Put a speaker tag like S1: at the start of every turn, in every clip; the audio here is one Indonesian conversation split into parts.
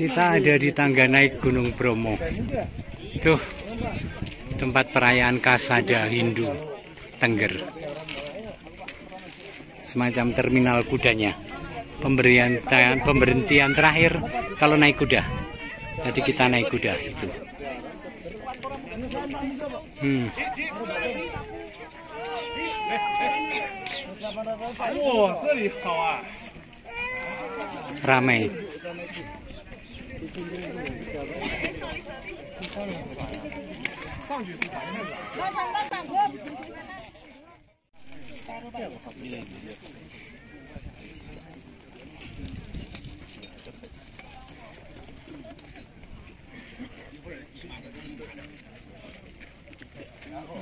S1: Kita ada di tangga naik Gunung Bromo. Tuh, tempat perayaan Kasada Hindu Tengger. Semacam terminal kudanya. Pemberhentian terakhir kalau naik kuda. Jadi kita naik kuda itu. Ramai.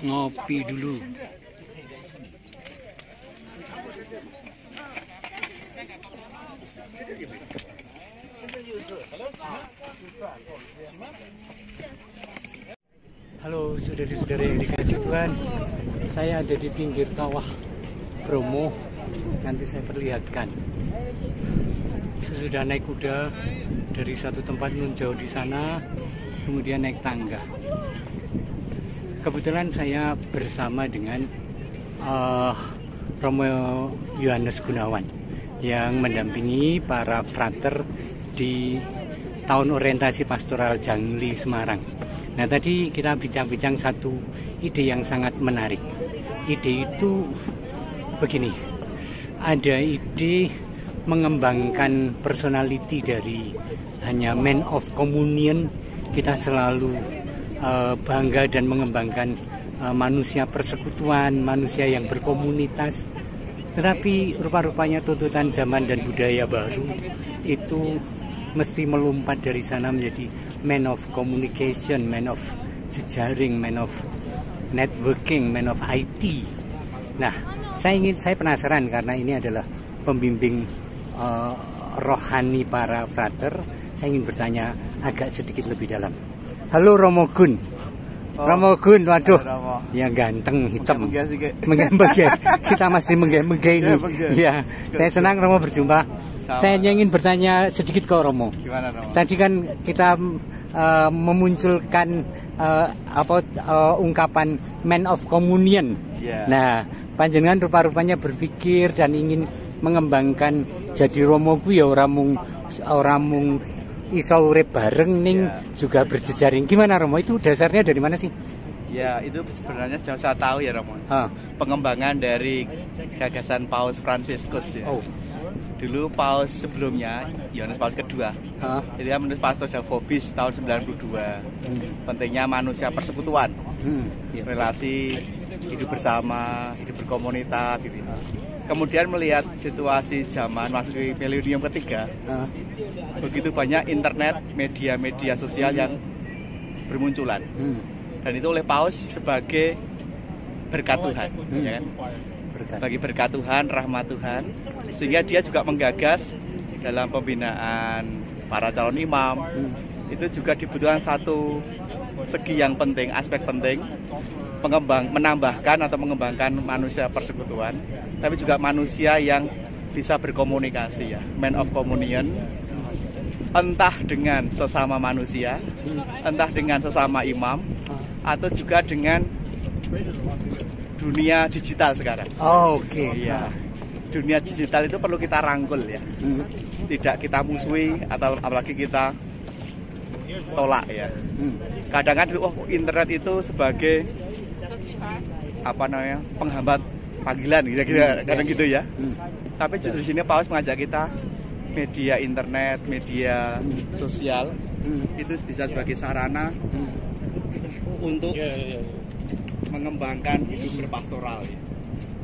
S1: Ngopi dulu. Halo saudara-saudara yang dikasih Tuhan, saya ada di pinggir kawah Bromo. Nanti saya perlihatkan. Sesudah naik kuda dari satu tempat menjauh di sana, kemudian naik tangga. Kebetulan saya bersama dengan Romo Yohanes Gunawan yang mendampingi para frater di tahun orientasi pastoral Jangli Semarang. Nah, tadi kita bincang-bincang satu ide yang sangat menarik. Ide itu begini, ada ide mengembangkan personality dari hanya man of communion. Kita selalu bangga dan mengembangkan manusia persekutuan, manusia yang berkomunitas. Tetapi rupa-rupanya tuntutan zaman dan budaya baru itu mesti melompat dari sana menjadi man of communication, man of jejaring, man of networking, man of IT. Nah, saya penasaran karena ini adalah pembimbing rohani para frater. Saya ingin bertanya agak sedikit lebih dalam. Halo Romo Gun. Romo Gun, waduh, ya ganteng, hitam. Menggembang. Kita masih menggembang ini. Ya, saya senang Romo berjumpa. Saya ingin bertanya sedikit ke Romo.
S2: Gimana, Romo?
S1: Tadi kan kita memunculkan ungkapan man of communion.
S2: Yeah.
S1: Nah, panjenengan rupa-rupanya berpikir dan ingin mengembangkan jadi Romo ku ya ora mung iso urip bareng ning juga berjejaring. Gimana Romo? Itu dasarnya dari mana sih?
S2: Ya, itu sebenarnya jauh saya tahu ya Romo. Pengembangan dari gagasan Paus Fransiskus ya.
S1: Oh.
S2: Dulu Paus sebelumnya, Yohanes Paus kedua, dia menulis Pastor Vobis tahun 92. Pentingnya manusia persekutuan, relasi hidup bersama, hidup berkomunitas gitu. Kemudian melihat situasi zaman masuk ke milenium ketiga, begitu banyak internet, media-media sosial yang bermunculan, dan itu oleh Paus sebagai berkat Tuhan, ya kan? Bagi berkat Tuhan, rahmat Tuhan, sehingga dia juga menggagas dalam pembinaan para calon imam. Itu juga dibutuhkan satu segi yang penting, aspek penting, menambahkan atau mengembangkan manusia persekutuan, tapi juga manusia yang bisa berkomunikasi ya, man of communion, entah dengan sesama manusia, entah dengan sesama imam, atau juga dengan dunia digital sekarang.
S1: Oke.
S2: Iya. Dunia digital itu perlu kita rangkul ya. Tidak kita musuhi atau apalagi kita tolak ya. Kadang kan internet itu sebagai penghambat panggilan kira-kira kadang gitu ya. Tapi justru di sini Paus mengajak kita media internet, media sosial itu bisa sebagai sarana untuk mengembangkan hidup berpastoral ya,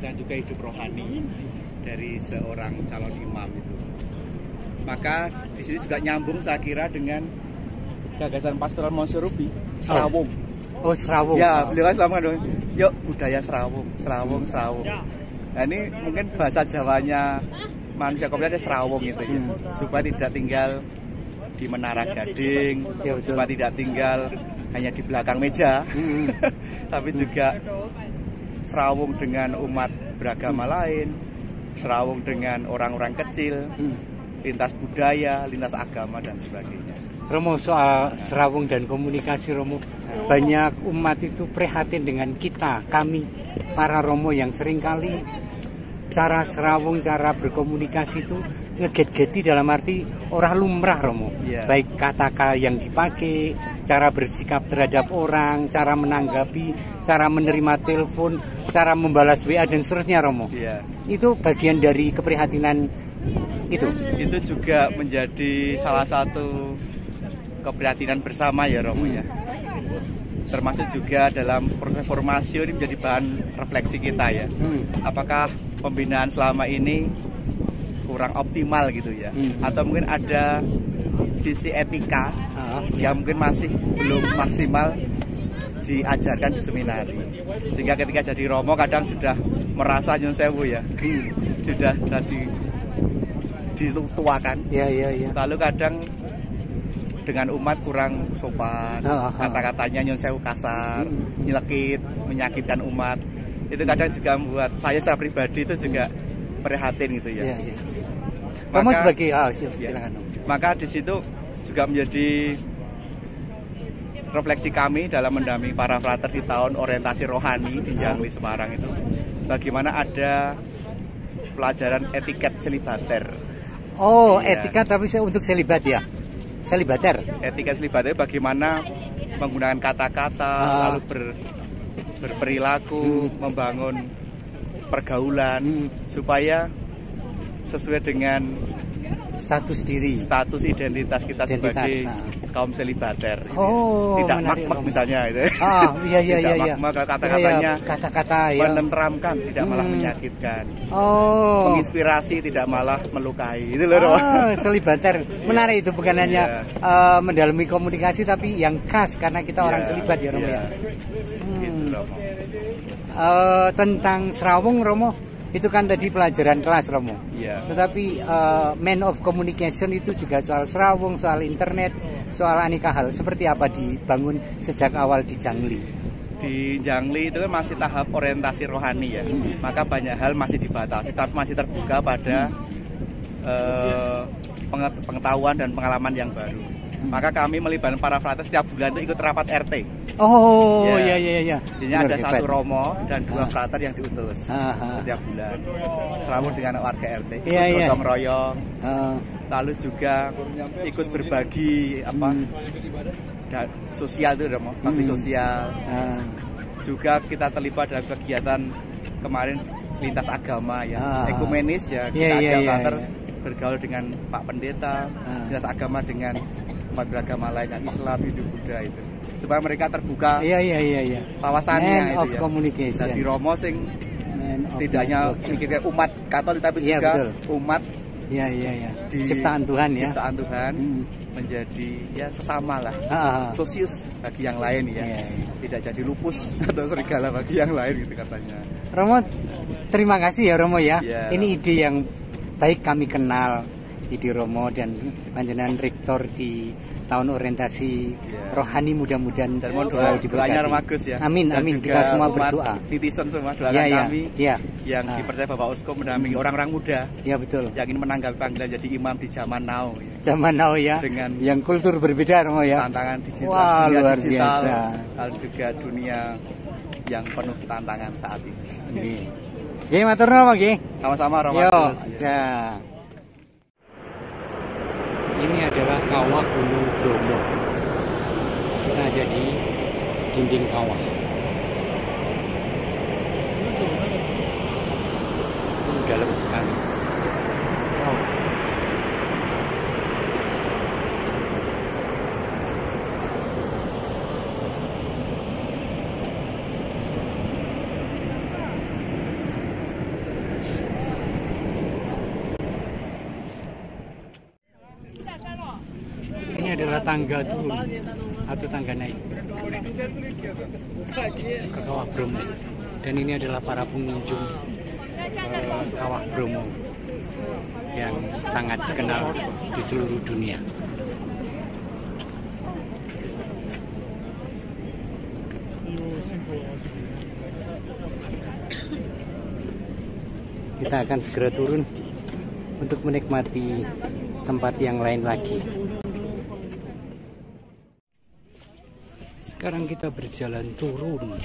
S2: dan juga hidup rohani dari seorang calon imam itu. Maka di sini juga nyambung saya kira dengan gagasan pastoral Monsurupi, Serawung.
S1: Oh, Serawung.
S2: Ya, beliau kan selama dong. Yuk budaya Serawung. Nah, ini mungkin bahasa Jawanya manusia komunitas Serawung itu ya, supaya tidak tinggal di Menara Gading, supaya tidak tinggal hanya di belakang meja, tapi juga serawung dengan umat beragama lain, serawung dengan orang-orang kecil, lintas budaya, lintas agama dan sebagainya.
S1: Romo, soal serawung dan komunikasi Romo, banyak umat itu prihatin dengan kami para Romo yang seringkali cara serawung, cara berkomunikasi itu ngeget-geti dalam arti orang lumrah Romo. Baik kata-kata yang dipakai, cara bersikap terhadap orang, cara menanggapi, cara menerima telepon, cara membalas WA dan seterusnya Romo. Itu bagian dari keprihatinan itu. Itu juga menjadi salah satu keprihatinan bersama ya Romo ya. Termasuk juga dalam proses formasi ini menjadi bahan refleksi kita ya. Apakah pembinaan selama ini kurang optimal gitu ya, atau mungkin ada sisi etika yang mungkin masih belum maksimal diajarkan di seminari, sehingga ketika jadi Romo kadang sudah merasa nyun sewu ya, sudah dituakan, lalu kadang dengan umat kurang sopan, kata-katanya nyun sewu kasar, nyelekit, menyakitkan umat. Itu kadang juga membuat saya secara pribadi itu juga prihatin gitu ya. Kamu sebagai silakan. Maka di situ juga menjadi refleksi kami dalam mendampingi para frater di tahun orientasi rohani di Jangli Semarang itu. Bagaimana ada pelajaran etiket selibater. Oh, etika tapi untuk selibat ya. Selibater. Etiket selibater bagaimana menggunakan kata-kata lalu berperilaku, membangun pergaulan supaya sesuai dengan status diri, status identitas kita sebagai kaum selibater. Tidak makmak misalnya itu. Tidak makmak kata-katanya, kata-kata menenteramkan, tidak malah menyakitkan. Menginspirasi, tidak malah melukai. Itu loh. Selibater menarik itu, bukan hanya mendalami komunikasi tapi yang khas karena kita orang selibat ya Romo ya. Gitu Romo. Tentang serawung Romo, itu kan tadi pelajaran kelas Romo. Tetapi man of communication itu juga soal serawung, soal internet, soal aneka hal. Seperti apa dibangun sejak awal di Jangli? Di Jangli itu kan masih tahap orientasi rohani ya. Maka banyak hal masih dibatasi, tapi masih terbuka pada pengetahuan dan pengalaman yang baru. Maka kami melibatkan para frater setiap bulan itu ikut rapat RT. Iya. Jadi ada satu Romo dan 2 frater yang diutus setiap bulan. Serawung dengan warga RT, ikut gotong royong. Lalu juga ikut berbagi sosial itu Romo, bakti sosial. Juga kita terlibat dalam kegiatan kemarin lintas agama ya, ekumenis ya. Kita ajak frater bergaul dengan Pak Pendeta, lintas agama dengan umat beragama lain, yang Islam, Hindu, Buddha itu, supaya mereka terbuka wawasannya itu ya. Jadi Romo sing tidak hanya mikirkan umat Katolik tapi juga umat di ciptaan Tuhan ya. Ciptaan Tuhan menjadi ya sesama lah, sosius bagi yang lain ya. Tidak jadi lupus atau serigala bagi yang lain gitu katanya. Romo, terima kasih ya Romo ya. Ini ide yang baik kami kenal, ide Romo dan panjenengan rektor di tahun orientasi rohani, mudah-mudahan selalu diberkati. Ya. Amin, amin. Kita semua berdoa. Netizen semua doakan kami yang dipercaya Bapak Uskup mendampingi orang-orang muda. Ya betul. Yang ingin menanggapi panggilan jadi imam di zaman now. Zaman now ya. Dengan yang kultur berbeda Romo ya. Tantangan digital, luar biasa. Lalu juga dunia yang penuh tantangan saat ini. Oke, matur nuwun nggih. Sama-sama Romo. Ini adalah kawah Gunung Bromo. Kita ada di dinding kawah. Itu dalam sekali. Wow. Ini adalah tangga turun atau tangga naik ke kawah Bromo, dan ini adalah para pengunjung kawah Bromo yang sangat dikenal di seluruh dunia. Kita akan segera turun untuk menikmati tempat yang lain lagi. Sekarang kita berjalan turun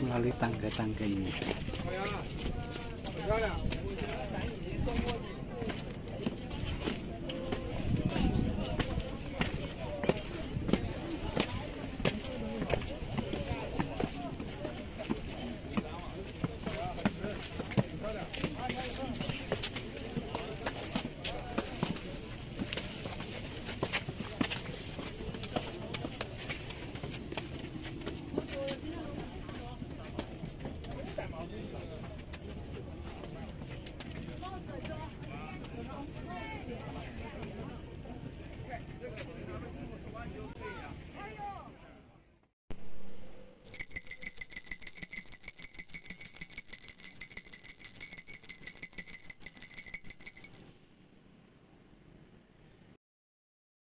S1: melalui tangga-tangga ini.